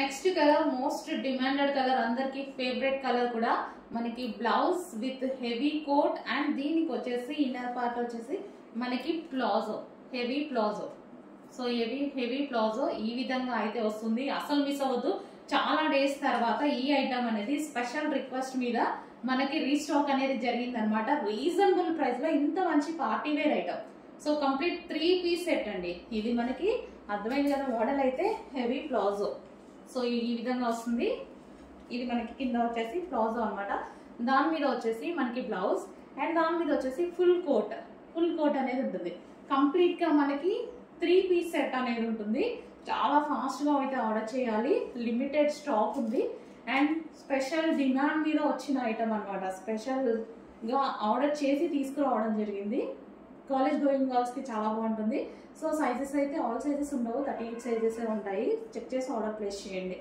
Next colour most demanded colour, అందరికి favourite colour కూడా. మనకి blouse with heavy coat and దీనికి వచ్చేసి ఇన్నర్ పార్ట్ వచ్చేసి మనకి palazzo, heavy palazzo. So heavy palazzo ఈ విధంగా అయితే వస్తుంది. అసలు మిస్ అవ్వద్దు. చాలా డేస్ తర్వాత ఈ ఐటమ్ అనేది స్పెషల్ రిక్వెస్ట్ మీద మనకి రీస్టాక్ అనేది జరిగింది అనమాట. రీజనబుల్ ప్రైస్ లో ఇంత మంచి party wear item. So complete 3 piece set అండి. ఇది మనకి అర్థమైంది కదా. మోడల్ అయితే హెవీ ప్లాజో. సో ఈ విధంగా వస్తుంది. ఇది మనకి కింద వచ్చేసి ప్లాజో అనమాట. దాని మీద వచ్చేసి మనకి బ్లౌజ్ అండ్ దాని మీద వచ్చేసి ఫుల్ కోట్ అనేది ఉంటుంది. కంప్లీట్ గా మనకి 3 పీస్ సెట్ అనేది ఉంటుంది. చాలా ఫాస్ట్ గా అయితే ఆర్డర్ చేయాలి. లిమిటెడ్ స్టాక్ ఉంది అండ్ స్పెషల్ డిమాండ్ మీద వచ్చిన ఐటమ్ అనమాట. స్పెషల్ గా ఆర్డర్ చేసి తీసుకురావడం జరిగింది. కాలేజ్ గోయింగ్ గర్ల్స్ కి చాలా బాగుంటుంది. సో సైజెస్ అయితే ఆల్ సైజెస్ ఉండవు, 38 సైజెస్ ఉంటాయి. చెక్ చేసి ఆర్డర్ ప్లేస్ చేయండి.